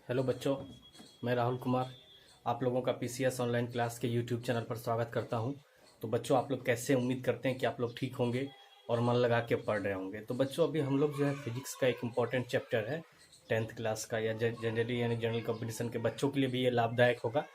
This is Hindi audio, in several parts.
हेलो बच्चों, मैं राहुल कुमार आप लोगों का पीसीएस ऑनलाइन क्लास के यूट्यूब चैनल पर स्वागत करता हूं। तो बच्चों, आप लोग कैसे? उम्मीद करते हैं कि आप लोग ठीक होंगे और मन लगा के पढ़ रहे होंगे। तो बच्चों, अभी हम लोग जो है फिजिक्स का एक इम्पॉर्टेंट चैप्टर है 10th क्लास का, या जनरली यानी जनरल कंपटीशन के बच्चों के लिए भी ये लाभदायक होगा।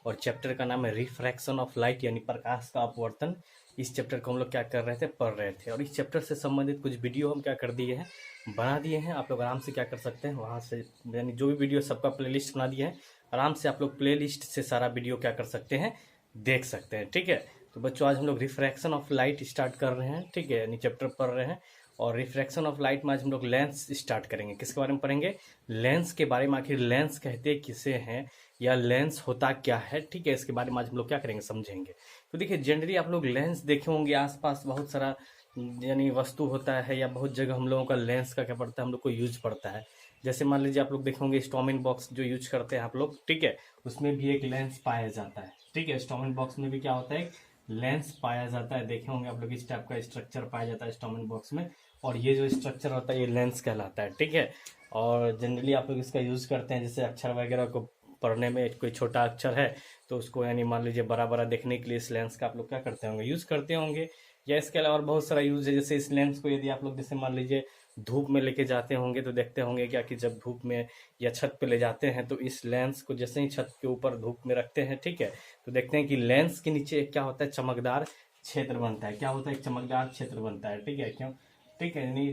और चैप्टर का नाम है रिफ्रैक्शन ऑफ लाइट, यानी प्रकाश का अपवर्तन। इस चैप्टर को हम लोग क्या कर रहे थे, पढ़ रहे थे। और इस चैप्टर से संबंधित कुछ वीडियो हम क्या कर दिए हैं, बना दिए हैं। आप लोग आराम से क्या कर सकते हैं, वहाँ से यानी जो भी वीडियो सबका प्लेलिस्ट बना दिए हैं, आराम से आप लोग प्लेलिस्ट से सारा वीडियो क्या कर सकते हैं, देख सकते हैं। ठीक है। तो बच्चों, आज हम लोग रिफ्रैक्शन ऑफ लाइट स्टार्ट कर रहे हैं। ठीक है, यानी चैप्टर पढ़ रहे हैं। और रिफ्रैक्शन ऑफ लाइट में आज हम लोग लेंस स्टार्ट करेंगे। किसके बारे में पढ़ेंगे? लेंस के बारे में। आखिर लेंस कहते किसे हैं, या लेंस होता क्या है, ठीक है, इसके बारे में आज हम लोग क्या करेंगे, समझेंगे। तो देखिए, जनरली आप लोग लेंस देखे होंगे आसपास, बहुत सारा यानी वस्तु होता है, या बहुत जगह हम लोगों का लेंस का क्या पड़ता है, हम लोग को यूज पड़ता है। जैसे मान लीजिए आप लोग देखोगे स्टोमिन बॉक्स जो यूज करते हैं आप लोग, ठीक है, उसमें भी एक लेंस पाया जाता है। ठीक है, स्टोमिन बॉक्स में भी क्या होता है, लेंस पाया जाता है। देखे होंगे आप लोग, इस टाइप का स्ट्रक्चर पाया जाता है स्टोमिन बॉक्स में, और ये जो स्ट्रक्चर होता है ये लेंस कहलाता है। ठीक है। और जनरली आप लोग इसका यूज करते हैं, जैसे अक्षर वगैरह को पढ़ने में, कोई छोटा अक्षर है तो उसको यानी मान लीजिए बड़ा बड़ा देखने के लिए इस लेंस का आप लोग क्या करते होंगे, यूज करते होंगे। या इसके अलावा और बहुत सारा यूज है। जैसे इस लेंस को यदि आप लोग जैसे मान लीजिए धूप में लेके जाते होंगे तो देखते होंगे क्या कि जब धूप में या छत पे ले जाते हैं तो इस लेंस को जैसे ही छत के ऊपर धूप में रखते हैं, ठीक है, तो देखते हैं कि लेंस के नीचे क्या होता है, चमकदार क्षेत्र बनता है। क्या होता है? एक चमकदार क्षेत्र बनता है। ठीक है, क्यों? ठीक है, यानी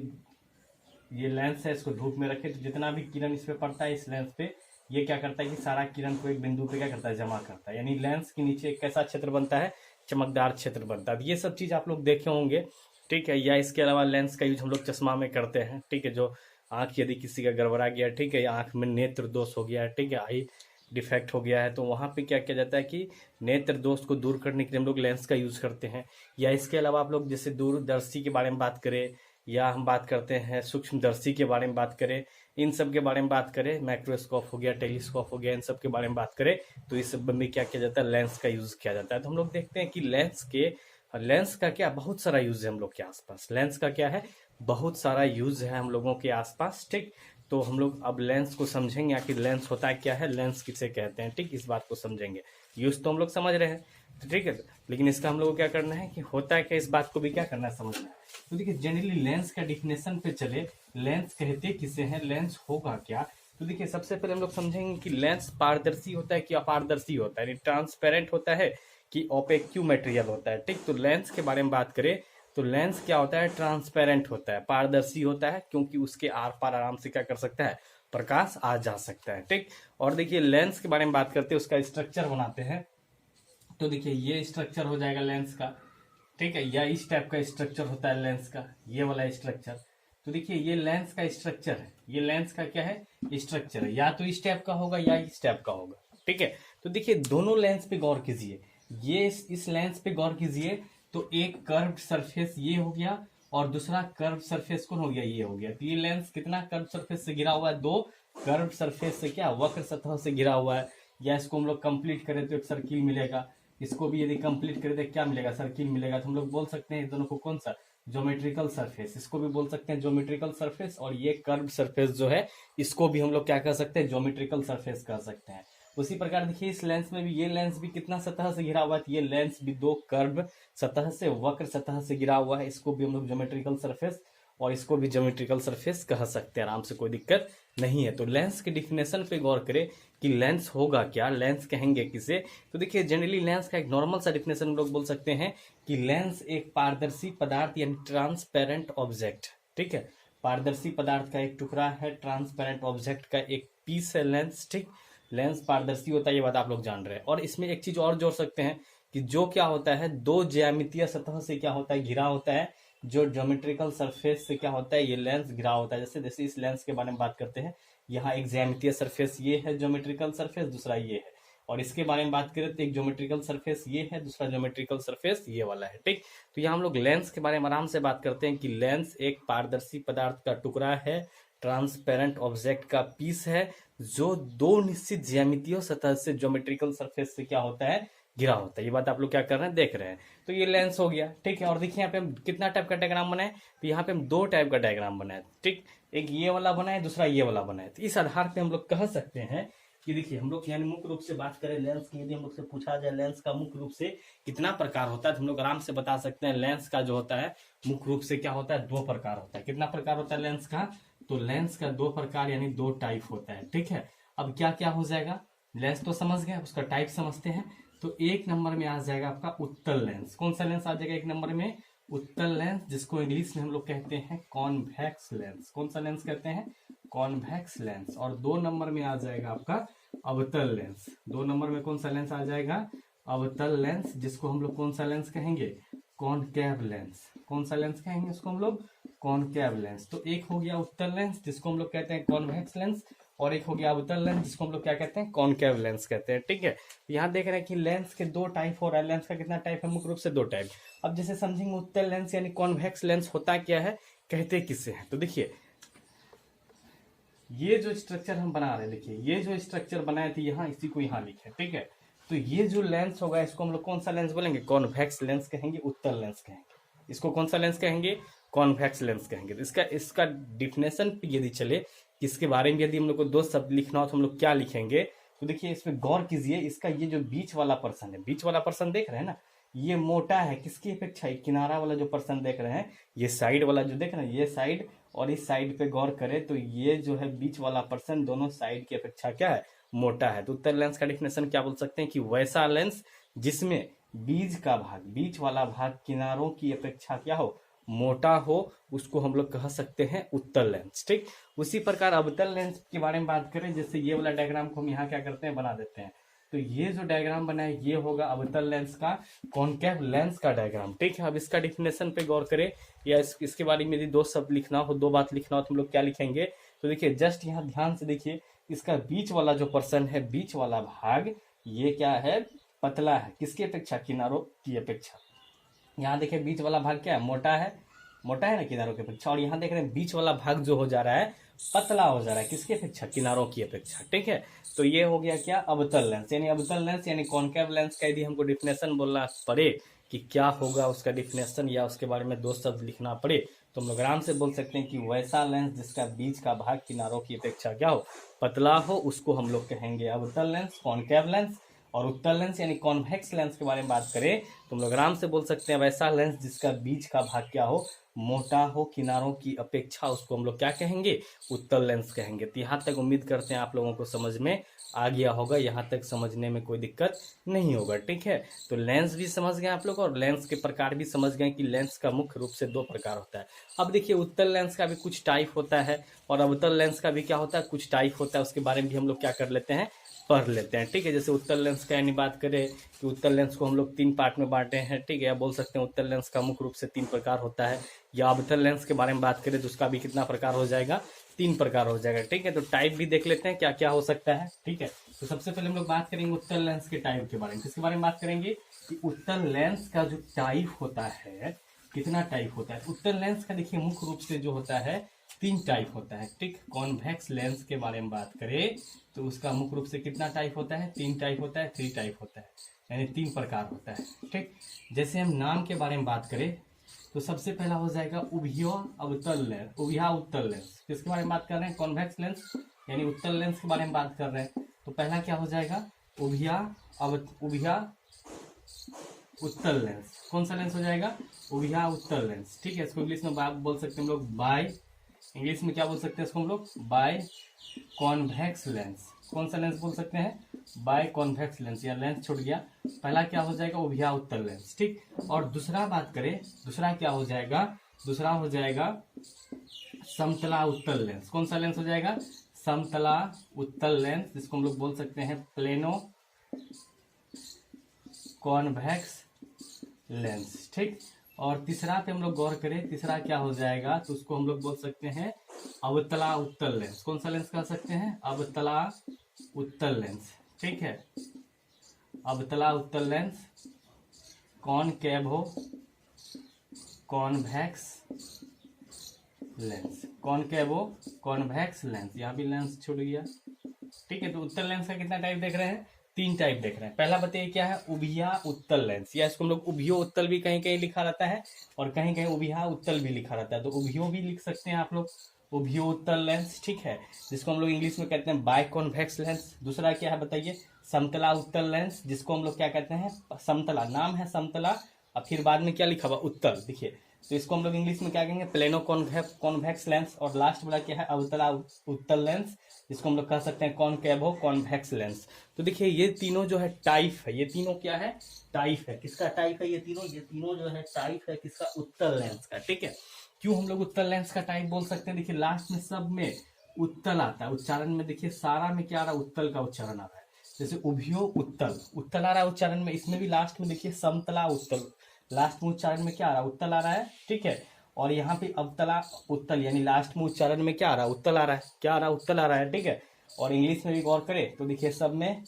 ये लेंस है, इसको धूप में रखे तो जितना भी किरण इस पे पड़ता है, इस लेंस पे, ये क्या करता है कि सारा किरण को एक बिंदु पे क्या करता है, जमा करता है। यानी लेंस के नीचे एक कैसा क्षेत्र बनता है, चमकदार क्षेत्र बनता है। ये सब चीज आप लोग देखे होंगे। ठीक है। या इसके अलावा लेंस का यूज हम लोग चश्मा में करते हैं। ठीक है, जो आंख यदि किसी का गड़बड़ा गया, ठीक है, या आंख में नेत्र दोष हो गया है, ठीक है, आई डिफेक्ट हो गया है, तो वहां पे क्या किया जाता है कि नेत्र दोष को दूर करने के लिए हम लोग लेंस का यूज करते हैं। या इसके अलावा आप लोग जैसे दूरदर्शी के बारे में बात करें, या हम बात करते हैं सूक्ष्मदर्शी के बारे में बात करें, इन सब के बारे में बात करें, माइक्रोस्कोप हो गया, टेलीस्कोप हो गया, इन सब के बारे में बात करें, तो इस सब में क्या किया जाता है, लेंस का यूज किया जाता है। तो हम लोग देखते हैं कि लेंस का क्या बहुत सारा यूज है हम लोग के आसपास। लेंस का क्या है, बहुत सारा यूज है हम लोगों के आसपास। ठीक। तो हम लोग अब लेंस को समझेंगे, आखिर लेंस होता है क्या है, लेंस किसे कहते हैं, ठीक, इस बात को समझेंगे। यूज तो हम लोग समझ रहे हैं, तो ठीक है, लेकिन इसका हम लोग को क्या करना है कि होता है क्या, इस बात को भी क्या करना है, समझना है। तो देखिए, जनरली लेंस का डिफिनेशन पे चले, लेंस कहते किसे हैं, लेंस होगा क्या। तो देखिए, सबसे पहले हम लोग समझेंगे कि लेंस पारदर्शी होता है कि अपारदर्शी होता है, यानी ट्रांसपेरेंट होता है कि ओपेक्यू मटेरियल होता है। ठीक। तो लेंस के बारे में बात करें तो लेंस क्या होता है, ट्रांसपेरेंट होता है, पारदर्शी होता है, क्योंकि उसके आर पार आराम से क्या कर सकता है, प्रकाश आ जा सकता है। ठीक। और देखिए, लेंस के बारे में बात करते हैं, उसका स्ट्रक्चर बनाते हैं। तो देखिए, ये स्ट्रक्चर हो जाएगा लेंस का। ठीक है, या इस टाइप का स्ट्रक्चर होता है लेंस का, ये वाला स्ट्रक्चर। तो देखिए, ये लेंस का स्ट्रक्चर है, ये लेंस का क्या है, स्ट्रक्चर है। या तो इस टाइप का होगा या इस टाइप का होगा। ठीक है। तो देखिए, दोनों लेंस पे गौर कीजिए, ये इस लेंस पे गौर कीजिए, तो एक कर्व्ड सरफेस ये हो गया, और दूसरा कर्व सरफेस कौन हो गया, ये हो गया। तो ये लेंस कितना कर्व सरफेस से घिरा हुआ है, दो कर्व सरफेस से, क्या वक्र सतह से घिरा हुआ है। या इसको हम लोग कंप्लीट करें तो एक सर्किल मिलेगा। इसको भी यदि कंप्लीट करें तो क्या मिलेगा, सर्किल मिलेगा। तो हम लोग बोल सकते हैं इन दोनों को कौन सा, ज्योमेट्रिकल सरफेस। इसको भी बोल सकते हैं ज्योमेट्रिकल सरफेस, और ये कर्व सरफेस जो है, इसको भी हम लोग क्या कह सकते हैं, ज्योमेट्रिकल सरफेस कह सकते हैं। उसी प्रकार देखिए, इस लेंस में भी, ये लेंस भी कितना सतह से घिरा हुआ है, ये लेंस भी दो कर्व सतह से, वक्र सतह से घिरा हुआ है। इसको भी हम लोग ज्योमेट्रिकल सरफेस, और इसको भी ज्योमेट्रिकल सरफेस कह सकते हैं, आराम से, कोई दिक्कत नहीं है। तो लेंस के डिफिनेशन पे गौर करें कि लेंस होगा क्या, लेंस कहेंगे किसे। तो देखिए, जनरली लेंस का एक नॉर्मल सा डिफिनेशन हम लोग बोल सकते हैं कि लेंस एक पारदर्शी पदार्थ यानी ट्रांसपेरेंट ऑब्जेक्ट। ठीक है, पारदर्शी पदार्थ का एक टुकड़ा है, ट्रांसपेरेंट ऑब्जेक्ट का एक पीस है लेंस। ठीक। लेंस पारदर्शी होता है, ये बात आप लोग जान रहे हैं। और इसमें एक चीज और जोड़ सकते हैं कि जो क्या होता है, दो ज्यामितीय सतह से क्या होता है, घिरा होता है। जो ज्योमेट्रिकल सरफेस से क्या होता है, ये लेंस घिरा होता है। जैसे जैसे इस लेंस के बारे में बात करते हैं, यहाँ एक ज्यामितीय सरफेस ये है, ज्योमेट्रिकल सरफेस, दूसरा ये है। और इसके बारे में बात करें तो एक ज्योमेट्रिकल सरफेस ये है, दूसरा ज्योमेट्रिकल सरफेस ये वाला है। ठीक। तो यहाँ हम लोग लेंस के बारे में आराम से बात करते हैं कि लेंस एक पारदर्शी पदार्थ का टुकड़ा है, ट्रांसपेरेंट ऑब्जेक्ट का पीस है, जो दो निश्चित ज्यामितीय सतह से, ज्योमेट्रिकल सरफेस से क्या होता है, घिरा होता है। ये बात आप लोग क्या कर रहे हैं, देख रहे हैं। तो ये लेंस हो गया, ठीक है। और देखिए यहाँ पे हम कितना टाइप का डायग्राम बनाए, तो यहाँ पे हम दो टाइप का डायग्राम बनाए, ठीक। एक ये वाला बनाए, दूसरा ये वाला बनाए। तो इस आधार पे हम लोग कह सकते हैं कि देखिए हम लोग यानी मुख्य रूप से बात करें लेंस की, यदि हम लोग से पूछा जाए लेंस का मुख्य रूप से कितना प्रकार होता है, तो हम लोग आराम से बता सकते हैं लेंस का जो होता है मुख्य रूप से क्या होता है, दो प्रकार होता है। कितना प्रकार होता है लेंस का, तो लेंस का दो प्रकार यानी दो टाइप होता है, ठीक है। अब क्या क्या हो जाएगा, लेंस तो समझ गए, उसका टाइप समझते हैं। तो एक नंबर में आ जाएगा आपका उत्तल लेंस। कौन सा लेंस आ जाएगा एक नंबर में, उत्तल लेंस, जिसको इंग्लिश में हम लोग कहते हैं कॉन्वेक्स लेंस। कौन सा लेंस कहते हैं, कॉन्वेक्स लेंस। और दो नंबर में आ जाएगा आपका अवतल लेंस। दो नंबर में कौन सा लेंस आ जाएगा, अवतल लेंस, जिसको हम लोग कौन सा लेंस कहेंगे, कॉनकेव लेंस। कौन सा लेंस कहेंगे उसको हम लोग, कॉनकेव लेंस। तो एक हो गया उत्तल लेंस जिसको हम लोग कहते हैं कॉन्वेक्स लेंस, और एक हो गया अवतल लेंस जिसको हम लोग क्या कहते हैं, कॉनकेव लेंस कहते हैं, ठीक है। यहाँ देख रहे हैं कि लेंस के दो टाइप हो रहा है। लेंस का कितना टाइप है, मुख्य रूप से दो टाइप। अब जैसे समझेंगे उत्तल लेंस यानी कॉन्वेक्स लेंस होता क्या है, कहते किसे हैं। तो देखिए ये जो स्ट्रक्चर हम बना रहे हैं, देखिए ये जो स्ट्रक्चर बनाए थे यहाँ, इसी को यहाँ लिखे, ठीक है। तो ये जो लेंस होगा इसको हम लोग कौन सा लेंस बोलेंगे, कॉन्वेक्स लेंस कहेंगे, उत्तल लेंस कहेंगे। इसको कौन सा लेंस कहेंगे, कॉन्वेक्स लेंस कहेंगे। तो इसका डिफिनेशन यदि चले, इसके बारे में यदि हम लोग को दो शब्द लिखना हो तो हम लोग क्या लिखेंगे। तो देखिए इसमें गौर कीजिए, इसका ये जो बीच वाला पर्सन है, बीच वाला पर्सन देख रहे हैं ना, ये मोटा है किसकी अपेक्षा, किनारा वाला जो पर्सन देख रहे हैं, ये साइड वाला जो देख रहे हैं, ये साइड और इस साइड पे गौर करें तो ये जो है बीच वाला पर्सन दोनों साइड की अपेक्षा क्या है, मोटा है। तो उत्तल लेंस का डिफिनेशन क्या बोल सकते हैं कि वैसा लेंस जिसमें बीच का भाग, बीच वाला भाग किनारों की अपेक्षा क्या हो, मोटा हो, उसको हम लोग कह सकते हैं उत्तल लेंस, ठीक। उसी प्रकार अवतल लेंस के बारे में बात करें, जैसे ये वाला डायग्राम को हम यहाँ क्या करते हैं, बना देते हैं। तो ये जो डायग्राम बना है ये होगा अवतल लेंस का कॉनकेव लेंस का डायग्राम, ठीक है। अब इसका डिफिनेशन पे गौर करें, या इसके बारे में यदि दो शब्द लिखना हो, दो बात लिखना हो, तो हम लोग क्या लिखेंगे। तो देखिए जस्ट यहाँ ध्यान से देखिए, इसका बीच वाला जो पर्सन है, बीच वाला भाग, ये क्या है, पतला है किसकी अपेक्षा, किनारों की अपेक्षा। यहाँ देखिए बीच वाला भाग क्या है, मोटा है, मोटा है ना किनारों की अपेक्षा। और यहाँ देख रहे हैं बीच वाला भाग जो हो जा रहा है, पतला हो जा रहा है किसकी अपेक्षा, किनारों की अपेक्षा, ठीक है। तो ये हो गया क्या, अवतल लेंस। यानी अवतल लेंस यानी कॉनकेव लेंस का यदि हमको डिफिनेशन बोलना पड़े कि क्या होगा उसका डिफिनेशन, या उसके बारे में दो शब्द लिखना पड़े, तो हम लोग आराम से बोल सकते हैं कि वैसा लेंस जिसका बीच का भाग किनारों की अपेक्षा क्या हो, पतला हो, उसको हम लोग कहेंगे अवतल लेंस, कॉनकेव लेंस। और उत्तल लेंस यानी कॉन्वेक्स लेंस के बारे में बात करें तो हम लोग आराम से बोल सकते हैं वैसा लेंस जिसका बीच का भाग क्या हो, मोटा हो, किनारों की अपेक्षा, उसको हम लोग क्या कहेंगे, उत्तल लेंस कहेंगे। तो यहाँ तक उम्मीद करते हैं आप लोगों को समझ में आ गया होगा, यहाँ तक समझने में कोई दिक्कत नहीं होगा, ठीक है। तो लेंस भी समझ गए आप लोग, और लेंस के प्रकार भी समझ गए कि लेंस का मुख्य रूप से दो प्रकार होता है। अब देखिए उत्तल लेंस का भी कुछ टाइप होता है, और अवतल लेंस का भी क्या होता है, कुछ टाइप होता है। उसके बारे में भी हम लोग क्या कर लेते हैं, पढ़ लेते हैं, ठीक है। जैसे उत्तल लेंस का यानी बात करें कि उत्तल लेंस को हम लोग तीन पार्ट में बांटे हैं, ठीक है। या बोल सकते हैं उत्तल लेंस का मुख्य रूप से तीन प्रकार होता है। या अवतल लेंस के बारे में बात करें तो उसका भी कितना प्रकार हो जाएगा, तीन प्रकार हो जाएगा, ठीक है। तो टाइप भी देख लेते हैं क्या क्या हो सकता है, ठीक है। तो सबसे पहले हम लोग बात करेंगे उत्तल लेंस के टाइप के बारे में। किसके बारे में बात करेंगे कि उत्तल लेंस का जो टाइप होता है, कितना टाइप होता है। उत्तल लेंस का देखिए मुख्य रूप से जो होता है तीन टाइप होता है, ठीक। कॉन्वेक्स लेंस के बारे में बात करें तो उसका मुख्य रूप से कितना टाइप होता है, तीन टाइप होता है, थ्री टाइप होता है, यानी तीन प्रकार होता है, ठीक। जैसे हम नाम के बारे में बात करें तो सबसे पहला हो जाएगा उभिया अवतल लेंस, उभिया उत्तल लेंस। किसके बारे में बात कर रहे हैं, कॉन्वेक्स लेंस यानी उत्तल लेंस के बारे में बात कर रहे हैं। तो पहला क्या हो जाएगा, उभिया उत्तल लेंस। कौन सा लेंस हो जाएगा, उभिया उत्तल लेंस, ठीक है। इसको इंग्लिश में बोल सकते हैं हम लोग बाय, इंग्लिश में क्या बोल सकते हैं इसको हम लोग, बाय कॉन्वेक्स लेंस। कौन सा लेंस बोल सकते हैं, बाय कॉन्वेक्स लेंस। या लेंस छूट गया, पहला क्या हो जाएगा, उभिया उत्तल लेंस, ठीक। और दूसरा बात करें, दूसरा क्या हो जाएगा, दूसरा हो जाएगा समतला उत्तल लेंस। कौन सा लेंस हो जाएगा, समतला उत्तल लेंस, जिसको हम लोग बोल सकते हैं प्लेनो कॉन्वेक्स लेंस, ठीक। और तीसरा पे हम लोग गौर करें, तीसरा क्या हो जाएगा, तो उसको हम लोग बोल सकते हैं अवतला उत्तल लेंस। कौन सा लेंस कह सकते हैं, अवतला उत्तल लेंस, ठीक है। अवतला उत्तल lens, कॉनकेवो convex lens, कॉनकेवो convex lens. यहाँ भी लेंस छूट गया, ठीक है। तो उत्तल लेंस का कितना टाइप देख रहे हैं, तीन टाइप देख रहे हैं। पहला बताइए क्या है, उभिया उत्तल लेंस, या इसको हम लोग उभियो उत्तल भी कहीं कहीं लिखा रहता है और कहीं कहीं उभिया उत्तल भी लिखा रहता है, तो उभियो भी लिख सकते हैं आप लोग, उभियो उत्तल लेंस, ठीक है, जिसको हम लोग इंग्लिश में कहते हैं बाइकॉन्वेक्स लेंस। दूसरा क्या है बताइए, समतला उत्तल लेंस, जिसको हम लोग क्या कहते हैं, समतला, नाम है समतला और फिर बाद में क्या लिखा हुआ उत्तल, देखिए, तो इसको हम लोग इंग्लिश में क्या कहेंगे, प्लेनो कॉन्वेक्स लेंस। और लास्ट वाला क्या है, अवतला उत्तल लेंस, जिसको हम लोग कह सकते हैं कॉनकेवो कॉन्वेक्स लेंस। तो देखिए ये तीनों जो है टाइप है, ये तीनों क्या है, टाइप है, किसका टाइप है, ये तीनों जो है टाइप है किसका, उत्तल लेंस का, ठीक है। क्यों हम लोग उत्तल लेंस का टाइप बोल सकते हैं, देखिए लास्ट में सब में उत्तल आता है, उच्चारण में देखिए सारा में क्या आ रहा है, उत्तल का उच्चारण आ रहा है, जैसे उभियो उत्तल, उत्तल आ रहा है उच्चारण में, इसमें भी लास्ट में देखिए समतला उत्तल, लास्ट में उच्चारण में क्या आ रहा है, उत्तल आ रहा है, ठीक है। और यहाँ पे अवतला उत्तल, यानी लास्ट में उच्चारण में क्या आ रहा है, उत्तल आ रहा है, क्या आ रहा है, उत्तल आ रहा है, ठीक है। और इंग्लिश में भी गौर करें तो देखिए सब में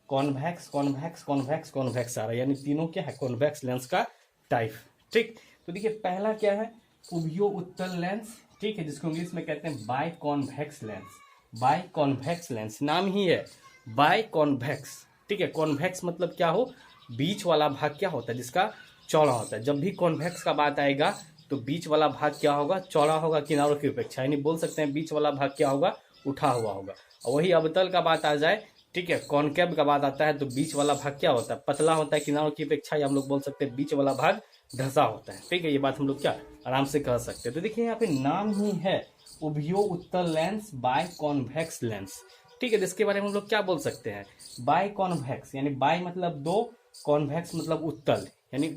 कॉन्वेक्स कॉन्वेक्स कॉन्वेक्स कॉन्वेक्स आ रहा है, यानी तीनों क्या है, कॉन्वेक्स लेंस का टाइप, ठीक। तो देखिए पहला क्या है, उभियो उत्तल लेंस, ठीक है, जिसको इंग्लिश में कहते हैं biconvex lens, biconvex lens, नाम ही है बाय कॉन्वेक्स, ठीक है। कॉन्वेक्स मतलब क्या हो, बीच वाला भाग क्या होता है, जिसका चौड़ा होता है। जब भी कॉन्वेक्स का बात आएगा तो बीच वाला भाग क्या होगा, चौड़ा होगा किनारों की अपेक्षा, यानी बोल सकते हैं बीच वाला भाग क्या होगा, उठा हुआ होगा। और वही अवतल का बात आ जाए, ठीक है, कॉनकेव का बात आता है तो बीच वाला भाग क्या होता है, पतला होता है किनारों की अपेक्षा, या हम लोग बोल सकते हैं बीच वाला भाग धंसा होता है, ठीक है। ये बात हम लोग क्या आराम से कह सकते हैं। तो देखिए यहाँ पे नाम ही है उभियो उत्तल लेंस बाय कॉन्वेक्स लेंस, ठीक है। जिसके बारे में हम लोग क्या बोल सकते हैं, बाय कॉन्वेक्स, यानी बाय मतलब दो, कॉन्वेक्स मतलब उत्तल, यानी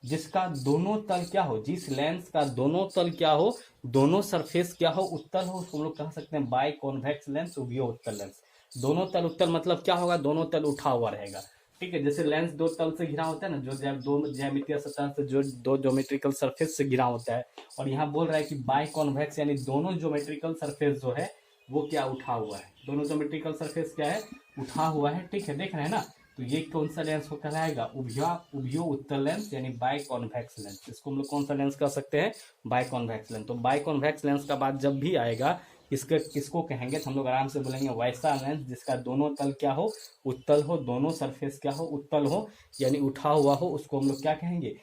जिसका दोनों तल क्या हो, जिस लेंस का दोनों तल क्या हो, दोनों सरफेस क्या हो, उत्तल हो, उसको हम लोग कह सकते हैं बाय कॉन्वेक्स लेंस, उभियो उत्तल लेंस। दोनों तल उत्तल मतलब क्या होगा, दोनों तल उठा हुआ रहेगा, ठीक है। जैसे लेंस दो तल से घिरा होता है ना, जो दो ज्यामितीय सतह से, जो दो ज्योमेट्रिकल सरफेस से घिरा होता है, और यहाँ बोल रहा है कि बाय कॉन्वेक्स, यानी दोनों ज्योमेट्रिकल सरफेस जो है वो क्या उठा हुआ है, दोनों ज्योमेट्रिकल सरफेस क्या है, उठा हुआ है, ठीक है, देख रहे हैं ना। तो ये कौन सा लेंस को कहलाएगा, उभियो उत्तल लेंस, यानी बाय कॉन्वेक्स लेंस। इसको हम लोग कौन सा लेंस कह सकते हैं, बाय कॉन्वेक्स लेंस। तो बाय कॉन्वेक्स लेंस का बात जब भी आएगा, किसको कहेंगे, तो हम लोग आराम से बोलेंगे वैसा लेंस जिसका दोनों तल क्या हो, उत्तल हो, दोनों सरफेस क्या हो, उत्तल हो, यानी उठा हुआ हो, उसको हम लोग क्या कहेंगे,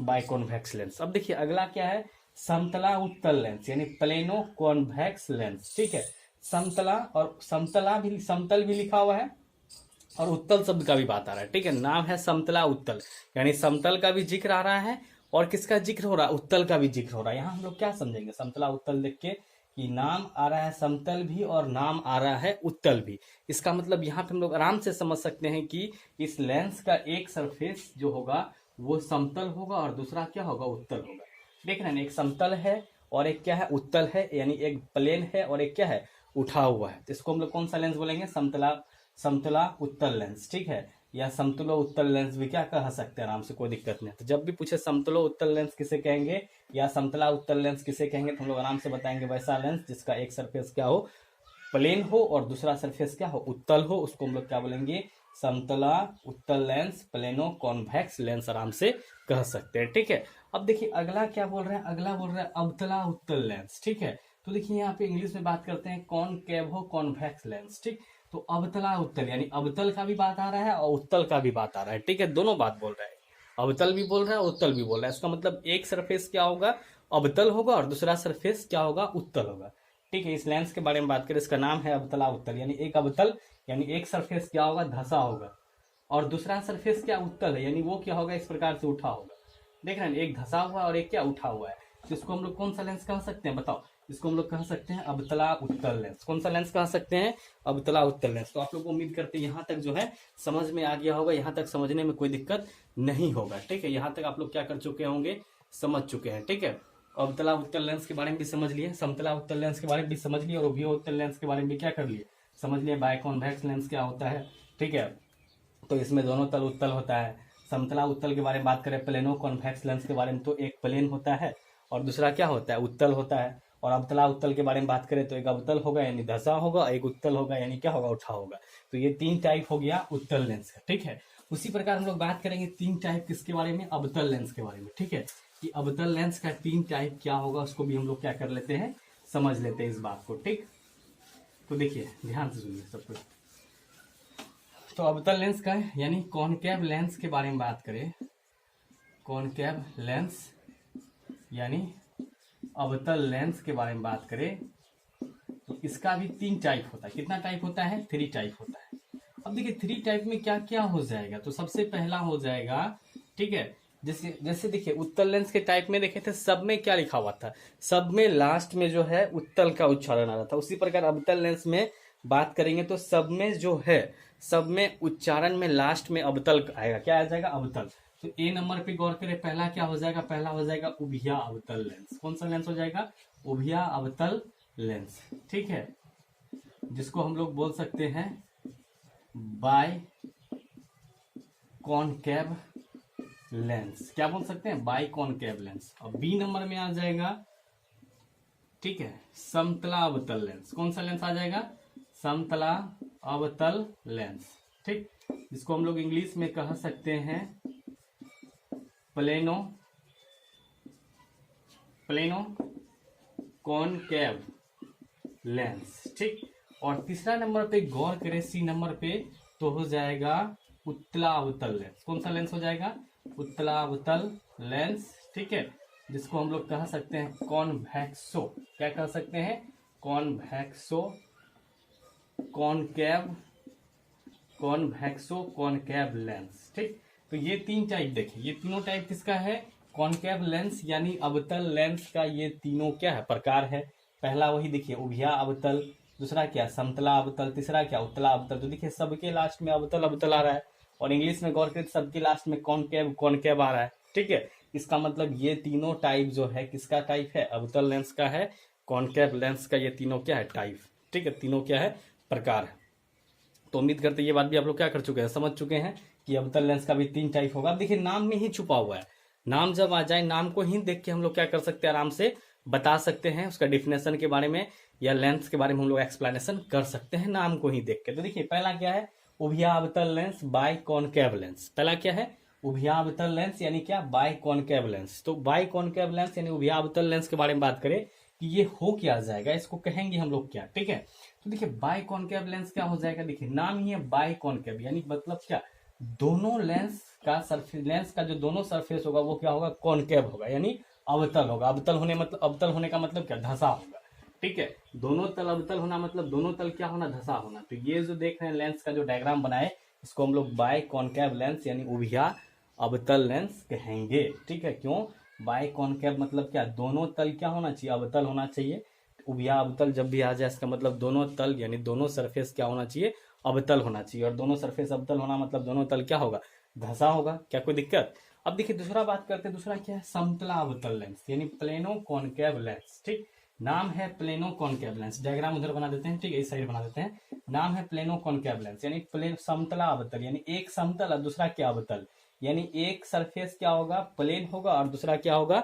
बाय कॉन्वेक्स लेंस। अब देखिए अगला क्या है, समतला उत्तल लेंस, यानी प्लेनो कॉन्वेक्स लेंस, ठीक है। समतला और समतल भी लिखा हुआ है और उत्तल शब्द का भी बात आ रहा है, ठीक है। नाम है समतला उत्तल, यानी समतल का भी जिक्र आ रहा है और किसका जिक्र हो रहा है, उत्तल का भी जिक्र हो रहा है। यहाँ हम लोग क्या समझेंगे, समतला उत्तल देख के कि नाम आ रहा है समतल भी और नाम आ रहा है उत्तल भी, इसका मतलब यहाँ पे हम लोग आराम से समझ सकते हैं कि इस लेंस का एक सरफेस जो होगा वो समतल होगा और दूसरा क्या होगा, उत्तल होगा। देख रहे हैं, एक समतल है और एक क्या है, उत्तल है, यानी एक प्लेन है और एक क्या है, उठा हुआ है। तो इसको हम लोग कौन सा लेंस बोलेंगे, समतला उत्तल लेंस, ठीक है, या समतुलो उत्तल लेंस भी क्या कह सकते हैं आराम से, कोई दिक्कत नहीं। तो जब भी पूछे समतुलो उत्तल लेंस किसे कहेंगे या समतला उत्तल लेंस किसे कहेंगे, तो हम लोग आराम से बताएंगे वैसा लेंस जिसका एक सरफेस क्या हो, प्लेन हो और दूसरा सरफेस क्या हो, उत्तल हो, उसको हम लोग क्या बोलेंगे, समतला उत्तल लेंस, प्लेनो कॉन्वेक्स लेंस आराम से कह सकते हैं, ठीक है। अब देखिए अगला क्या बोल रहे हैं, अगला बोल रहे हैं अवतला उत्तल लेंस, ठीक है। तो देखिए यहाँ पे इंग्लिश में बात करते हैं कॉनकेवो कॉन्वेक्स लेंस, ठीक। तो अवतला उत्तल, यानी अवतल का भी बात आ रहा है और उत्तल का भी बात आ रहा है, ठीक है, दोनों बात बोल रहा है, अवतल भी बोल रहा है उत्तल भी बोल रहा है। इसका मतलब एक सरफेस क्या होगा, अवतल होगा और दूसरा सरफेस क्या होगा, उत्तल होगा, ठीक है। इस लेंस के बारे में बात करें, इसका नाम है अवतला उत्तल, यानी एक अवतल, यानी एक सरफेस क्या होगा, धसा होगा और दूसरा सरफेस क्या, उत्तल है, यानी वो क्या होगा, इस प्रकार से उठा होगा। देख रहे हैं, एक धसा हुआ और एक क्या, उठा हुआ है। तो इसको हम लोग कौन सा लेंस कह सकते हैं, बताओ। इसको हम लोग कह सकते हैं अवतला उत्तल लेंस। कौन सा लेंस कह सकते हैं, अवतला उत्तल लेंस। तो आप लोग उम्मीद करते हैं यहाँ तक जो है समझ में आ गया होगा, यहाँ तक समझने में कोई दिक्कत नहीं होगा, ठीक है। यहाँ तक आप लोग क्या कर चुके होंगे, समझ चुके हैं, ठीक है। अवतला उत्तल लेंस के बारे में भी समझ लिए, समतला उत्तल लेंस के बारे में भी समझ लिए और उभियो उत्तल लेंस के बारे में भी क्या कर लिए, समझ लिए। बाय कॉन्वेक्स लेंस क्या होता है, ठीक है। तो इसमें दोनों तल उत्तल होता है। समतला उत्तल के बारे में बात करें, प्लेनो कॉन्वेक्स लेंस के बारे में, तो एक प्लेन होता है और दूसरा क्या होता है, उत्तल होता है। और अवतला उत्तल के बारे में बात करें तो एक अवतल होगा यानी धसा होगा, एक उत्तल होगा यानी क्या होगा, उठा होगा। तो ये तीन टाइप हो गया उत्तल लेंस का, ठीक है। उसी प्रकार हम लोग बात करेंगे तीन टाइप किसके बारे में, अवतल लेंस के बारे में, ठीक है। कि अवतल लेंस का तीन टाइप क्या होगा उसको भी हम लोग क्या कर लेते हैं, समझ लेते हैं इस बात को, ठीक। तो देखिए ध्यान से सुनिए सब कुछ। तो दोस्तों अवतल लेंस का यानी कॉनकेव लेंस के बारे में बात करें, कॉनकेव लेंस यानी अवतल लेंस के बारे में बात करें तो इसका भी 3 टाइप होता है। कितना टाइप होता है? 3 टाइप होता है। अब देखिए 3 टाइप में क्या क्या हो जाएगा। तो सबसे पहला हो जाएगा, ठीक है, जैसे जैसे देखिए उत्तल लेंस के टाइप में देखे थे, सब में क्या लिखा हुआ था? सब में लास्ट में जो है उत्तल का उच्चारण आ रहा था। उसी प्रकार अवतल लेंस में बात करेंगे तो सब में जो है, सब में उच्चारण में लास्ट में अवतल आएगा। क्या आ जाएगा? अवतल। तो ए नंबर पे गौर करें, पहला क्या हो जाएगा? पहला हो जाएगा उभिया अवतल लेंस। कौन सा लेंस हो जाएगा? उभिया अवतल लेंस, ठीक है, जिसको हम लोग बोल सकते हैं बाय कॉनकेव लेंस। क्या बोल सकते हैं? Biconcave lens. और बी नंबर में आ जाएगा, ठीक है, समतला अवतल लेंस। कौन सा लेंस आ जाएगा? समतला अवतल लेंस, ठीक, जिसको हम लोग इंग्लिश में कह सकते हैं प्लेनो कॉनकेव लेंस, ठीक। और तीसरा नंबर पे गौर करें, सी नंबर पे, तो हो जाएगा उत्तला अवतल लेंस। कौन सा लेंस हो जाएगा? उत्तला अवतल लेंस, ठीक है, जिसको हम लोग कह सकते हैं कॉन्वेक्सो। क्या कह सकते हैं? कॉन्वेक्सो कॉनकेव लेंस, ठीक। तो ये 3 टाइप देखिए, ये तीनों टाइप किसका है? कॉनकेव लेंस यानी अवतल लेंस का ये तीनों क्या है? प्रकार है। पहला वही देखिए उभिया अवतल, दूसरा क्या? समतला अवतल, तीसरा क्या? उत्तला अवतल। तो देखिए सबके लास्ट में अवतल अवतल आ रहा है, और इंग्लिश में गौर करें सबके लास्ट में कॉनकेव आ रहा है, ठीक है। इसका मतलब ये तीनों टाइप जो है किसका टाइप है? अवतल लेंस का है, कॉनकेव लेंस का। ये तीनों क्या है? टाइप, ठीक है, तीनों क्या है? प्रकार है। तो उम्मीद करते ये बात भी आप लोग क्या कर चुके हैं, समझ चुके हैं कि अवतल लेंस का भी 3 टाइप होगा। अब देखिए नाम में ही छुपा हुआ है, नाम जब आ जाए, नाम को ही देख के हम लोग क्या कर सकते हैं, आराम से बता सकते हैं उसका डिफिनेशन के बारे में या लेंस के बारे में हम लोग एक्सप्लेनेशन कर सकते हैं नाम को ही देख के। तो देखिए पहला क्या है? उभिया अवतल लेंस बाय कॉनकेव लेंस। पहला क्या है? उभिया अवतल लेंस यानी क्या? Biconcave lens. तो बाय कॉनकेव लेंस यानी उभिया अवतल लेंस के बारे में बात करें कि ये हो क्या जाएगा, इसको कहेंगे हम लोग क्या, ठीक है। तो देखिए बाय कॉनकेव लेंस क्या हो जाएगा? देखिए नाम ही है बाय कॉनकेव, यानी मतलब क्या? दोनों लेंस का सरफेस, लेंस का जो दोनों सरफेस होगा वो क्या होगा? कॉनकेव होगा, यानी अवतल होगा। अवतल होने का मतलब क्या? धसा होगा, ठीक है। दोनों तल अवतल होना मतलब दोनों तल क्या होना? धसा होना। तो ये जो देख रहे हैं लेंस का जो डायग्राम बनाए, इसको हम लोग बाय कॉनकेव लेंस यानी उभिया अवतल लेंस कहेंगे, ठीक है। क्यों? बाय कॉनकेव मतलब क्या? दोनों तल क्या होना चाहिए? अवतल होना चाहिए। उभिया अवतल जब भी आ जाए इसका मतलब दोनों तल यानी दोनों सरफेस क्या होना चाहिए? अवतल होना चाहिए। और दोनों सरफेस अवतल होना मतलब दोनों तल क्या होगा? धसा होगा। क्या कोई दिक्कत? अब देखिए दूसरा बात करते हैं, दूसरा क्या है? समतला अवतल लेंस यानी प्लेनो कॉनकेव लेंस, ठीक। नाम है प्लेनो कॉनकेव लेंस। डायग्राम उधर बना देते हैं, ठीक है, इस साइड बना देते हैं। नाम है प्लेनो कॉनकेव लेंस यानी प्लेन समतला अवतल, यानी एक समतल और दूसरा क्या? अवतल। यानी एक सरफेस क्या होगा? प्लेन होगा और दूसरा क्या होगा?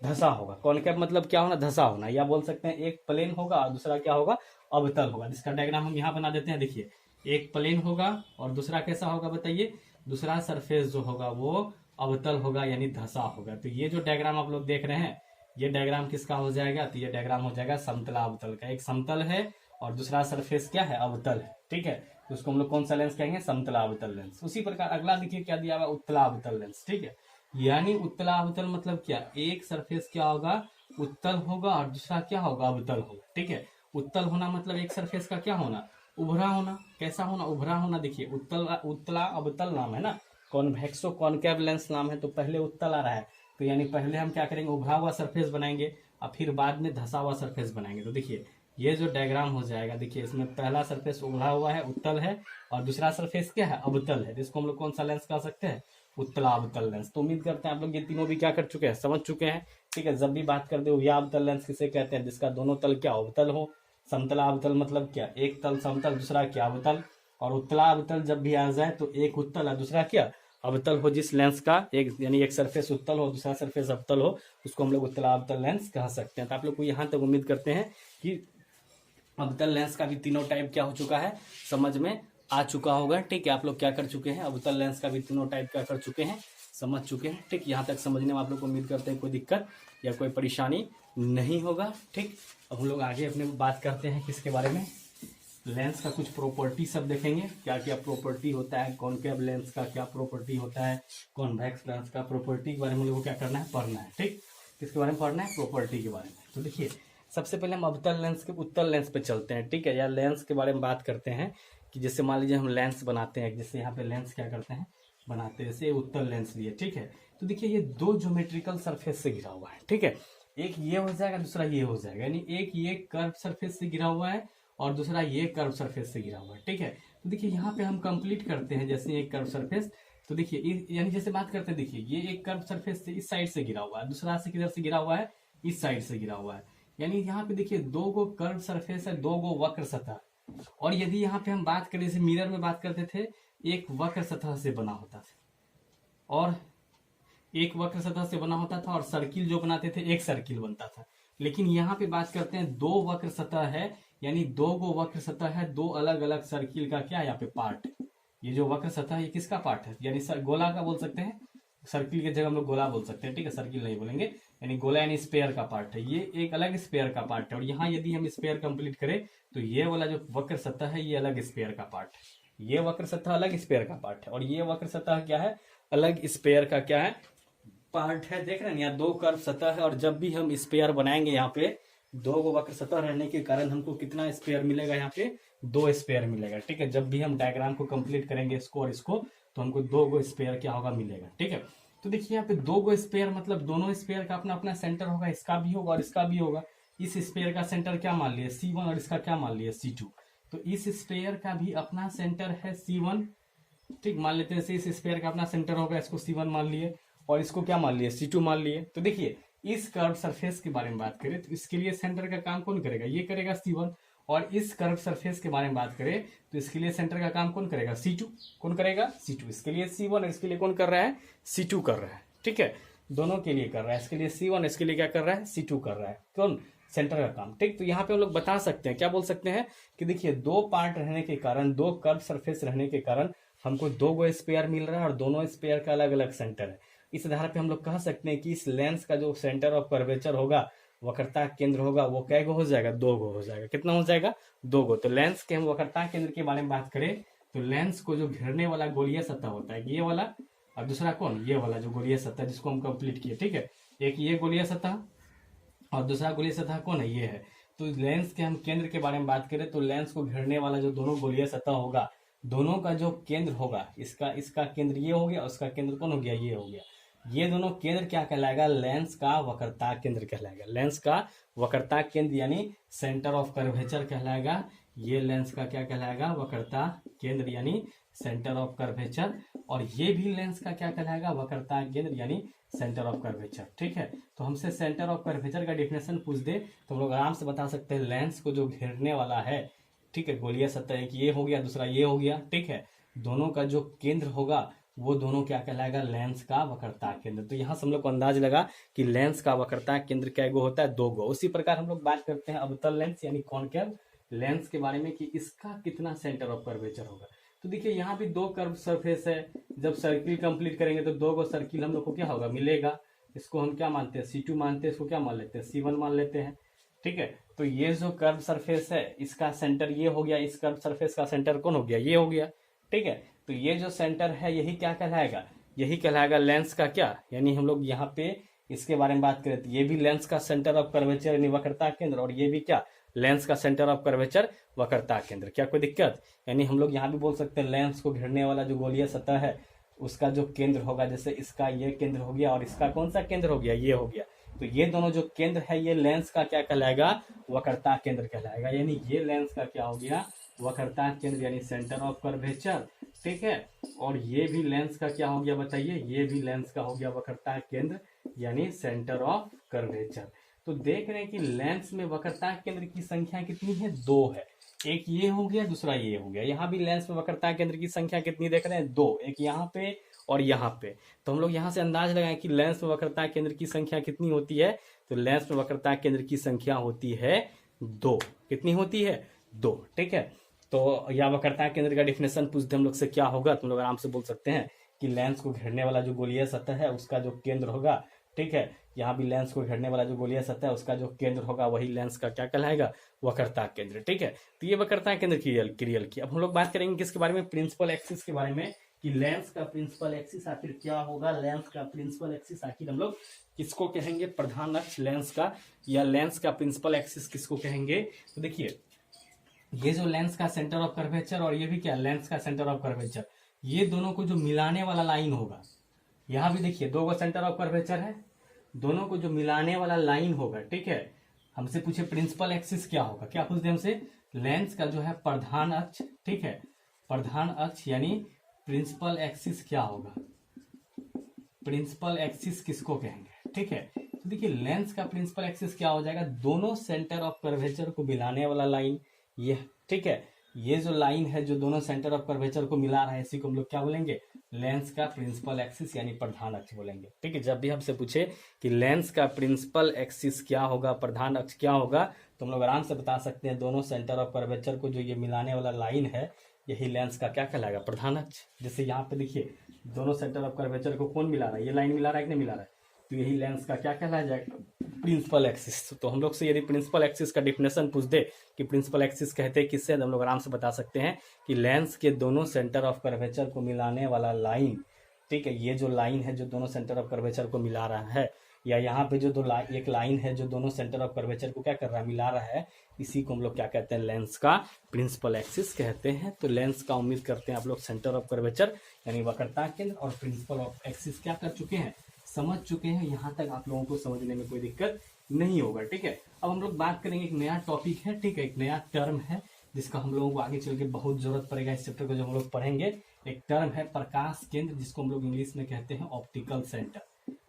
धसा होगा। कॉनकेव मतलब क्या होना? धसा होना। या बोल सकते हैं एक प्लेन होगा और दूसरा क्या होगा? अवतल होगा। जिसका डायग्राम हम यहाँ बना देते हैं। देखिए एक प्लेन होगा और दूसरा कैसा होगा बताइए? दूसरा सरफेस जो होगा वो अवतल होगा यानी धसा होगा। तो ये जो डायग्राम आप लोग देख रहे हैं, ये डायग्राम किसका हो जाएगा? तो ये डायग्राम हो जाएगा समतला अवतल का। एक समतल है और दूसरा सरफेस क्या है? अवतल है, ठीक है। तो उसको हम लोग कौन सा लेंस कहेंगे? समतला अवतल लेंस। उसी प्रकार अगला देखिए क्या दिया हुआ? उत्तला अवतल लेंस, ठीक है। यानी उत्तला अवतल मतलब क्या? एक सरफेस क्या होगा? उत्तल होगा और दूसरा क्या होगा? अवतल होगा, ठीक है। उत्तल होना मतलब एक सरफेस का क्या होना? उभरा होना। कैसा होना? उभरा होना। देखिए उत्तला अवतल नाम है ना, कॉन्वेक्सो कॉनकेव लेंस नाम है, तो पहले उत्तल आ रहा है। तो यानी पहले हम क्या करेंगे? उभरा हुआ सरफेस बनाएंगे और फिर बाद में धसा हुआ सरफेस बनाएंगे। तो देखिए ये जो डायग्राम हो जाएगा, देखिए इसमें पहला सरफेस उभरा हुआ है, उत्तल है, और दूसरा सरफेस क्या है? अवतल है, जिसको हम लोग कौन सा लेंस कह सकते हैं? उत्तला अवतल लेंस। तो उम्मीद करते हैं आप लोग ये तीनों भी क्या कर चुके हैं? समझ चुके हैं, ठीक है। जब भी बात करते हो या अवतल लेंस किसे कहते हैं? जिसका दोनों तल क्या? अवतल हो। समतला अवतल मतलब क्या? एक तल समतल, दूसरा क्या? अवतल। और उत्तला अवतल जब भी आ जाए तो एक उत्तल और दूसरा क्या? अवतल हो। जिस लेंस का एक यानी एक सरफेस उत्तल हो, दूसरा सरफेस अवतल हो, उसको हम लोग उत्तला अवतल लेंस कह सकते हैं। तो आप लोग को यहाँ तक उम्मीद करते हैं कि अवतल लेंस का भी तीनों टाइप क्या हो चुका है, समझ में आ चुका होगा, ठीक है। आप लोग क्या कर चुके हैं? अवतल लेंस का भी तीनों टाइप क्या कर चुके हैं? समझ चुके हैं, ठीक। यहाँ तक समझने में आप लोग को उम्मीद करते हैं कोई दिक्कत या कोई परेशानी नहीं होगा, ठीक। अब हम लोग आगे अपने बात करते हैं किसके बारे में? लेंस का कुछ प्रॉपर्टी सब देखेंगे, क्या क्या प्रॉपर्टी होता है, कॉनकेव लेंस का क्या प्रॉपर्टी होता है, कॉन्वेक्स लेंस का प्रॉपर्टी के बारे में हम लोग को क्या करना है, पढ़ना है। ठीक, किसके बारे में पढ़ना है, प्रॉपर्टी के बारे में। तो देखिए सबसे पहले हम अवतल लेंस के उत्तल लेंस पे चलते हैं। ठीक है, या लेंस के बारे में बात करते हैं कि जैसे मान लीजिए हम लेंस बनाते हैं, जैसे यहाँ पे लेंस क्या करते हैं, बनाते हैं, जैसे उत्तल लेंस लिए। ठीक है, तो देखिए ये दो ज्योमेट्रिकल सरफेस से घिरा हुआ है। ठीक है, एक ये हो जाएगा, दूसरा ये हो जाएगा, यानी एक ये कर्व सरफेस से घिरा हुआ है और दूसरा ये कर्व सरफेस से घिरा हुआ है। ठीक है, तो देखिए यहाँ पे हम कंप्लीट करते हैं, जैसे एक कर्व सरफेस, तो देखिए यानी जैसे बात करते हैं, देखिए ये एक कर्व सरफेस से इस साइड से घिरा हुआ है, दूसरा से किधर से घिरा हुआ है, इस साइड से घिरा हुआ है। यानी यहाँ पे देखिए दो गो कर्व सरफेस है, दो गो वक्र सतह। और यदि यहाँ पे हम बात करें, जैसे मिरर में बात करते थे, एक वक्र सतह से बना होता था और एक वक्र सतह से बना होता था, और सर्किल जो बनाते थे एक सर्किल बनता था। लेकिन यहाँ पे बात करते हैं दो वक्र सतह है, यानी दो गो वक्र सतह है, दो अलग अलग सर्किल का क्या यहाँ पे पार्ट। ये जो वक्र सतह है ये किसका पार्ट है, यानी गोला का बोल सकते हैं, सर्किल की जगह हम लोग गोला बोल सकते हैं। ठीक है, सर्किल नहीं बोलेंगे, यानी गोला यानी स्पेयर का पार्ट है, ये एक अलग स्पेयर का पार्ट है। और यहाँ यदि हम स्पेयर कंप्लीट करें तो ये वाला जो वक्र सतह है ये अलग स्पेयर का पार्ट है, ये वक्र सतह अलग स्पेयर का पार्ट है, और ये वक्र सतह क्या है, अलग स्पेयर का क्या है, पार्ट है। देख रहे हैं यहाँ दो कर्व सतह है, और जब भी हम स्पेयर बनाएंगे यहाँ पे दो गो वक्र सतह रहने के कारण हमको कितना स्पेयर मिलेगा, यहाँ पे दो स्पेयर मिलेगा। ठीक है, जब भी हम डायग्राम को कंप्लीट करेंगे इसको और इसको, तो हमको दो गो स्पेयर क्या होगा, मिलेगा। ठीक है, तो देखिए यहाँ पे दो गो स्पेयर मतलब दोनों स्पेयर का अपना अपना सेंटर होगा, इसका भी होगा और इसका भी होगा। इस स्पेयर का सेंटर क्या मान लिया, C1, और इसका क्या मान लिया, C2। तो इस स्पेयर का भी अपना सेंटर है C1। ठीक, मान लेते हैं इस स्पेयर का अपना सेंटर होगा, इसको C1 मान लिए, और इसको क्या मान लिए, C2 मान लिए। तो देखिए इस कर्व सरफेस के बारे में बात करें तो इसके लिए सेंटर का काम कौन करेगा, ये करेगा C1। और इस कर्व सरफेस के बारे में बात करें तो इसके लिए सेंटर का काम कौन करेगा, C2। कौन करेगा, C2। इसके लिए C1 और इसके लिए कौन कर रहा है, C2 कर रहा है। ठीक है, दोनों के लिए कर रहा है, इसके लिए C1, इसके लिए क्या कर रहा है, C2 कर रहा है, कौन, सेंटर का काम। ठीक, तो यहाँ पे हम लोग बता सकते हैं, क्या बोल सकते हैं कि देखिए दो पार्ट रहने के कारण, दो कर्व सरफेस रहने के कारण हमको दो गो स्पेयर मिल रहा है, और दोनों स्पेयर का अलग अलग सेंटर है। इस आधार पे हम लोग कह सकते हैं कि इस लेंस का जो सेंटर ऑफ कर्वेचर होगा, वक्रता केंद्र होगा, वो कै गो हो जाएगा, दो गो हो जाएगा। कितना हो जाएगा, दो गो। तो लेंस के हम वक्रता केंद्र के बारे में बात करें तो लेंस को जो घेरने वाला गोलीय सतह होता है ये वाला, और दूसरा कौन, ये वाला जो गोलीय सतह जिसको हम कंप्लीट किए। ठीक है, एक ये गोलीय सतह और दूसरा गोलीय सतह कौन है, ये है। तो लेंस के हम केंद्र के बारे में बात करें तो लेंस को घेरने वाला जो दोनों गोलीय सतह होगा, दोनों का जो केंद्र होगा, इसका केंद्र ये हो गया, उसका केंद्र कौन हो गया, ये हो गया। ये दोनों केंद्र क्या कहलाएगा, लेंस का वक्रता केंद्र कहलाएगा। लेंस का वक्रता केंद्र यानी सेंटर ऑफ कर्वेचर कहलाएगा। ये लेंस का क्या कहलाएगा, वक्रता केंद्र यानी सेंटर ऑफ कर्वेचर। और ये भी लेंस का क्या कहलाएगा, वक्रता केंद्र यानी सेंटर ऑफ कर्वेचर। ठीक है, तो हमसे सेंटर ऑफ कर्वेचर का डेफिनेशन पूछ दे तो हम लोग आराम से बता सकते हैं, लेंस को जो घेरने वाला है, ठीक है, गोलीय सतह एक ये हो गया, दूसरा ये हो गया। ठीक है, दोनों का जो केंद्र होगा वो दोनों क्या कहलाएगा, लेंस का वक्रता केंद्र। तो यहाँ से हम लोग को अंदाज लगा कि लेंस का वक्रता केंद्र क्या गो होता है, दो गो। उसी प्रकार हम लोग बात करते हैं अवतल लेंस यानी कॉनकेव लेंस के बारे में कि इसका कितना सेंटर ऑफ कर्वेचर होगा। तो देखिए यहाँ भी दो कर्व सरफेस है, जब सर्किल कंप्लीट करेंगे तो दो गो सर्किल हम लोग को क्या होगा, मिलेगा। इसको हम क्या मानते हैं, C2 मानते हैं, इसको क्या मान लेते हैं, C1 मान लेते हैं। ठीक है, तो ये जो कर्व सरफेस है इसका सेंटर ये हो गया, इस कर्व सरफेस का सेंटर कौन हो गया, ये हो गया। ठीक है, तो ये जो सेंटर है यही क्या कहलाएगा, यही कहलाएगा लेंस का क्या, यानी हम लोग यहाँ पे इसके बारे में बात करें तो ये भी लेंस का सेंटर ऑफ कर्वेचर यानी वक्रता केंद्र, और ये भी क्या, लेंस का सेंटर ऑफ कर्वेचर वक्रता केंद्र। क्या कोई दिक्कत, यानी हम लोग यहाँ भी बोल सकते हैं लेंस को घेरने वाला जो गोलीय सतह है उसका जो केंद्र होगा, जैसे इसका ये केंद्र हो गया और इसका कौन सा केंद्र हो गया, ये हो गया। तो ये दोनों जो केंद्र है ये लेंस का क्या कहलाएगा, वक्रता केंद्र कहलाएगा। यानी ये लेंस का क्या हो गया, वक्रता केंद्र यानी सेंटर ऑफ कर्वेचर। ठीक है, और ये भी लेंस का क्या हो गया बताइए, ये भी लेंस का हो गया वक्रता केंद्र यानी सेंटर ऑफ कर्वेचर। तो देख रहे हैं कि लेंस में वक्रता केंद्र की संख्या कितनी है, दो है। एक ये हो गया, दूसरा ये हो गया। यहाँ भी लेंस में वक्रता केंद्र की संख्या कितनी देख रहे हैं, दो, एक यहाँ पे और यहाँ पे। तो हम लोग यहाँ से अंदाज लगाएं कि लेंस में वक्रता केंद्र की संख्या कितनी होती है, तो लेंस में वक्रता केंद्र की संख्या होती है दो। कितनी होती है, दो। ठीक है, तो या वक्रता केंद्र का डिफिनेशन पूछते हम लोग से क्या होगा, तुम लोग आराम से बोल सकते हैं कि लेंस को घेरने वाला जो गोलीय सतह है उसका जो केंद्र होगा, ठीक है, यहाँ भी लेंस को घेरने वाला जो गोलीय सतह है उसका जो केंद्र होगा वही लेंस का क्या कहलाएगा, वक्रता केंद्र। ठीक है, तो ये वक्रता केंद्र की रियल की। अब हम लोग बात करेंगे किसके बारे में, प्रिंसिपल एक्सिस के बारे में, कि लेंस का प्रिंसिपल एक्सिस आखिर क्या होगा। लेंस का प्रिंसिपल एक्सिस आखिर हम लोग किसको कहेंगे, प्रधान अक्ष लेंस का, या लेंस का प्रिंसिपल एक्सिस किसको कहेंगे। तो देखिए ये जो लेंस का सेंटर ऑफ कर्वेचर और ये भी क्या लेंस का सेंटर ऑफ कर्वेचर, ये दोनों को जो मिलाने वाला लाइन होगा, यहाँ भी देखिए दो सेंटर ऑफ कर्वेचर है, दोनों को जो मिलाने वाला लाइन होगा, ठीक है। हमसे पूछे प्रिंसिपल एक्सिस क्या होगा, क्या पूछते हैं हमसे, लेंस का जो है प्रधान अक्ष, ठीक है, प्रधान अक्ष यानी प्रिंसिपल एक्सिस क्या होगा, प्रिंसिपल एक्सिस किसको कहेंगे। ठीक है, तो देखिए लेंस का प्रिंसिपल एक्सिस क्या हो जाएगा, दोनों सेंटर ऑफ कर्वेचर को मिलाने वाला लाइन ये, ठीक है। ये जो लाइन है जो दोनों सेंटर ऑफ कर्वेचर को मिला रहा है, इसी को हम लोग क्या बोलेंगे, लेंस का प्रिंसिपल एक्सिस यानी प्रधान अक्ष बोलेंगे। ठीक है, जब भी हमसे पूछे कि लेंस का प्रिंसिपल एक्सिस क्या होगा, प्रधान अक्ष क्या होगा, तो हम लोग आराम से बता सकते हैं दोनों सेंटर ऑफ कर्वेचर को जो ये मिलाने वाला लाइन है यही लेंस का क्या कहलाएगा, प्रधान अक्ष। जैसे यहाँ पे देखिए दोनों सेंटर ऑफ कर्वेचर को कौन मिला रहा है, ये लाइन मिला रहा है कि नहीं मिला रहा है, तो यही लेंस का क्या कहलाया जाएगा, प्रिंसिपल एक्सिस। तो हम लोग से यदि प्रिंसिपल एक्सिस का डिफिनेशन पूछ दे कि प्रिंसिपल एक्सिस कहते हैं किससे, हम लोग आराम से बता सकते हैं कि लेंस के दोनों सेंटर ऑफ कर्वेचर को मिलाने वाला लाइन, ठीक है, ये जो लाइन है जो दोनों सेंटर ऑफ कर्वेचर को मिला रहा है, या यहाँ पे जो एक लाइन है जो दोनों सेंटर ऑफ कर्वेचर को क्या कर रहा है, मिला रहा है, इसी को हम लोग क्या कहते हैं, लेंस का प्रिंसिपल एक्सिस कहते हैं। तो लेंस का उम्मीद करते हैं आप लोग सेंटर ऑफ कर्वेचर यानी वक्रता केंद्र और प्रिंसिपल ऑफ एक्सिस क्या कर चुके हैं, समझ चुके हैं। यहाँ तक आप लोगों को समझने में कोई दिक्कत नहीं होगा। ठीक है, अब हम लोग बात करेंगे, एक नया टॉपिक है, ठीक है, एक नया टर्म है जिसका हम लोगों को आगे चल के बहुत जरूरत पड़ेगा। इस चैप्टर को जब हम लोग पढ़ेंगे, एक टर्म है प्रकाश केंद्र, जिसको हम लोग इंग्लिश में कहते हैं ऑप्टिकल सेंटर।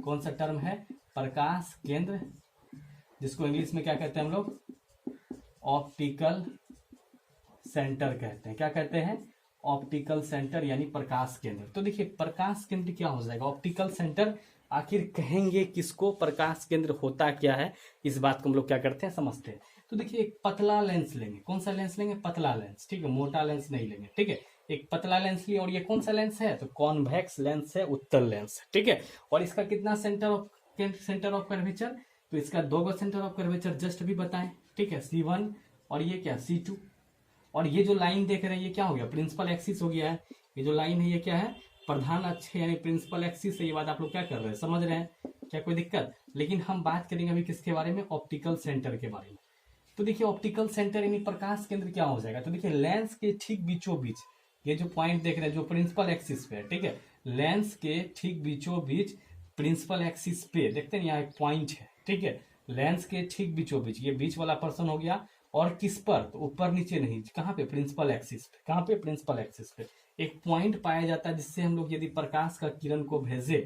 कौन सा टर्म है, प्रकाश केंद्र, जिसको इंग्लिश में क्या कहते हैं हम लोग, ऑप्टिकल सेंटर कहते हैं। क्या कहते हैं, ऑप्टिकल सेंटर यानी प्रकाश केंद्र। तो देखिए प्रकाश केंद्र क्या हो जाएगा, ऑप्टिकल सेंटर आखिर कहेंगे किसको, प्रकाश केंद्र होता क्या है, इस बात को हम लोग क्या करते हैं, समझते हैं। तो देखिए एक पतला लेंस लेंगे, कौन सा लेंस लेंगे, पतला लेंस, ठीक है, मोटा लेंस नहीं लेंगे। ठीक है, एक पतला लेंस लिए, और ये कौन सा लेंस है, तो कॉन्वेक्स लेंस है, उत्तल लेंस। ठीक है, और इसका कितना सेंटर ऑफ कर्वेचर, तो इसका दो सेंटर ऑफ कर्वेचर जस्ट भी बताएं। ठीक है, C1 और ये क्या C2, और ये जो लाइन देख रहे हैं ये क्या हो गया, प्रिंसिपल एक्सिस हो गया है। ये जो लाइन है ये क्या है, प्रधान अक्ष है यानी प्रिंसिपल एक्सिस है। ये बात आप लोग क्या कर रहे हैं, समझ रहे हैं, क्या कोई दिक्कत। लेकिन हम बात करेंगे अभी किसके बारे में, ऑप्टिकल सेंटर के बारे में। तो देखिए ऑप्टिकल सेंटर यानी प्रकाश केंद्र क्या हो जाएगा, तो देखिए लेंस के ठीक बीचों बीच ये जो पॉइंट देख रहे हैं जो प्रिंसिपल एक्सिस पे है, ठीक है, लेंस के ठीक बीचों बीच प्रिंसिपल एक्सिस पे देखते हैं यहाँ एक पॉइंट है। ठीक है, लेंस के ठीक बीचों बीच, ये बीच वाला पर्सन हो गया, और किस पर, तो ऊपर नीचे नहीं, कहाँ पे, प्रिंसिपल एक्सिस पे। कहाँ पे, प्रिंसिपल एक्सिस पे एक पॉइंट पाया जाता है जिससे हम लोग यदि प्रकाश का किरण को भेजे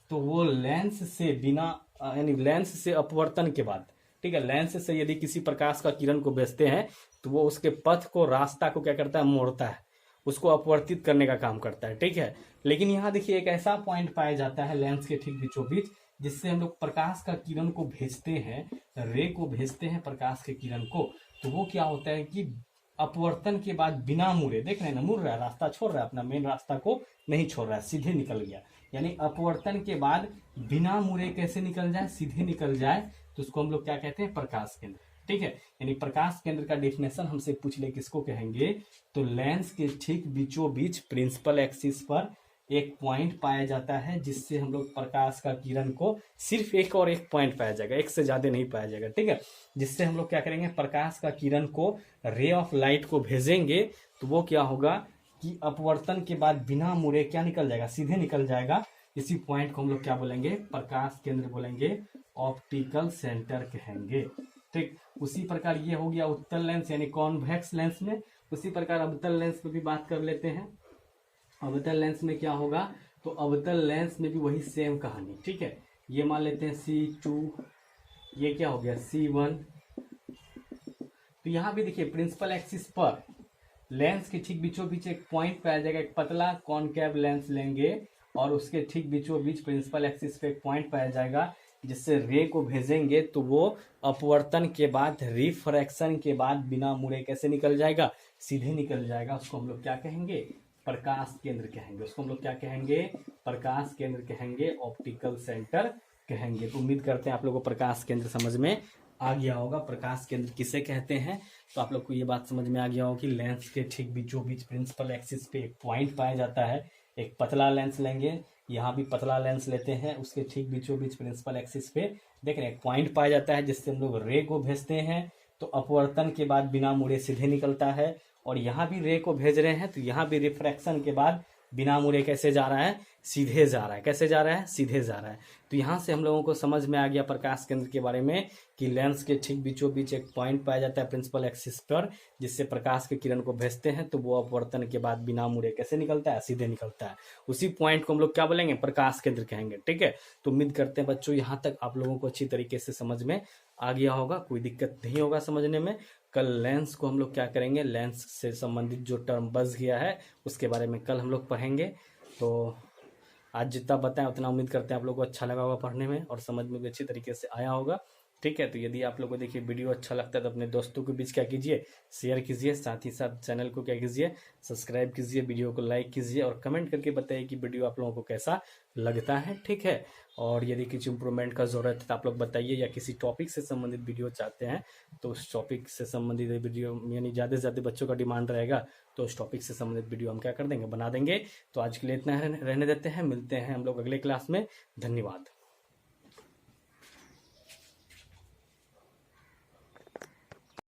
तो वो लेंस से बिना यानी लेंस से अपवर्तन के बाद, ठीक है, लेंस से यदि किसी प्रकाश का किरण को भेजते हैं तो वो उसके पथ को, रास्ता को क्या करता है, मोड़ता है, उसको अपवर्तित करने का काम करता है। ठीक है, लेकिन यहाँ देखिए एक ऐसा पॉइंट पाया जाता है लेंस के ठीक बीचों बीच जिससे हम लोग प्रकाश का किरण को भेजते हैं, रे को भेजते हैं प्रकाश के किरण को, तो वो क्या होता है कि अपवर्तन के बाद बिना मुड़े, देख रहे हैं ना, मुड़ रहा है, रास्ता छोड़ रहा है, अपना मेन रास्ता को नहीं छोड़ रहा है, सीधे निकल गया। यानी अपवर्तन के बाद बिना मुड़े कैसे निकल जाए, सीधे निकल जाए, तो उसको हम लोग क्या कहते हैं, प्रकाश केंद्र। ठीक है, यानी प्रकाश केंद्र का डेफिनेशन हमसे पूछ ले किसको कहेंगे, तो लेंस के ठीक बीचों बीच प्रिंसिपल एक्सिस पर एक पॉइंट पाया जाता है जिससे हम लोग प्रकाश का किरण को, सिर्फ एक और एक पॉइंट पाया जाएगा, एक से ज्यादा नहीं पाया जाएगा। ठीक है, जिससे हम लोग क्या करेंगे, प्रकाश का किरण को, रे ऑफ लाइट को भेजेंगे तो वो क्या होगा कि अपवर्तन के बाद बिना मुड़े क्या निकल जाएगा, सीधे निकल जाएगा। इसी पॉइंट को हम लोग क्या बोलेंगे, प्रकाश केंद्र बोलेंगे, ऑप्टिकल सेंटर कहेंगे। ठीक, उसी प्रकार ये हो गया उत्तल लेंस यानी कॉन्वेक्स लेंस में। उसी प्रकार अवतल लेंस पे भी बात कर लेते हैं। अवतल लेंस में क्या होगा, तो अवतल लेंस में भी वही सेम कहानी। ठीक है, ये मान लेते हैं C2, ये क्या हो गया C1। तो यहाँ भी देखिए प्रिंसिपल एक्सिस पर लेंस के ठीक बीचों बीच एक पॉइंट पाया जाएगा, एक पतला कॉनकेव लेंस लेंगे और उसके ठीक बीचों बीच प्रिंसिपल एक्सिस पे एक पॉइंट पाया जाएगा जिससे रे को भेजेंगे तो वो अपवर्तन के बाद, रिफ्रैक्शन के बाद बिना मुड़े कैसे निकल जाएगा, सीधे निकल जाएगा। उसको हम लोग क्या कहेंगे, प्रकाश केंद्र कहेंगे। उसको हम लोग क्या कहेंगे, प्रकाश केंद्र कहेंगे, ऑप्टिकल सेंटर कहेंगे। तो उम्मीद करते हैं आप लोगों को प्रकाश केंद्र समझ में आ गया होगा। प्रकाश केंद्र किसे कहते हैं, तो आप लोग को ये बात समझ में आ गया होगा कि लेंस के ठीक बीचों बीच प्रिंसिपल एक्सिस पे एक पॉइंट पाया जाता है। एक पतला लेंस लेंगे, यहाँ भी पतला लेंस लेते हैं, उसके ठीक बीचों बीच प्रिंसिपल एक्सिस पे देख रहे हैं एक पॉइंट पाया जाता है, जिससे हम लोग रे को भेजते हैं। तो अपवर्तन के बाद बिना मुड़े सीधे निकलता है, और यहाँ भी रे को भेज रहे हैं तो यहाँ भी रिफ्रैक्शन के बाद बिना मुड़े कैसे जा रहा है, सीधे जा रहा है। कैसे जा रहा है, सीधे जा रहा है। तो यहाँ से हम लोगों को समझ में आ गया प्रकाश केंद्र के बारे में कि लेंस के ठीक बीचों बीच एक पॉइंट पाया जाता है प्रिंसिपल एक्सिस पर, जिससे प्रकाश के किरण को भेजते हैं तो वो अपवर्तन के बाद बिना मुड़े कैसे निकलता है, सीधे निकलता है। उसी पॉइंट को हम लोग क्या बोलेंगे, प्रकाश केंद्र कहेंगे। ठीक है, तो उम्मीद करते हैं बच्चों यहाँ तक आप लोगों को अच्छी तरीके से समझ में आ गया होगा, कोई दिक्कत नहीं होगा समझने में। कल लेंस को हम लोग क्या करेंगे, लेंस से संबंधित जो टर्म बच गया है उसके बारे में कल हम लोग पढ़ेंगे। तो आज जितना बताएं उतना उम्मीद करते हैं आप लोगों को अच्छा लगा होगा पढ़ने में और समझ में भी अच्छी तरीके से आया होगा। ठीक है, तो यदि आप लोगों को देखिए वीडियो अच्छा लगता है तो अपने दोस्तों के बीच क्या कीजिए, शेयर कीजिए, साथ ही साथ चैनल को क्या कीजिए, सब्सक्राइब कीजिए, वीडियो को लाइक कीजिए और कमेंट करके बताइए कि वीडियो आप लोगों को कैसा लगता है। ठीक है, और यदि किसी इंप्रूवमेंट का जरूरत है तो आप लोग बताइए, या किसी टॉपिक से संबंधित वीडियो चाहते हैं तो उस टॉपिक से संबंधित वीडियो, यानी ज़्यादा से ज़्यादा बच्चों का डिमांड रहेगा तो उस टॉपिक से संबंधित वीडियो हम क्या कर देंगे, बना देंगे। तो आज के लिए इतना रहने देते हैं, मिलते हैं हम लोग अगले क्लास में। धन्यवाद।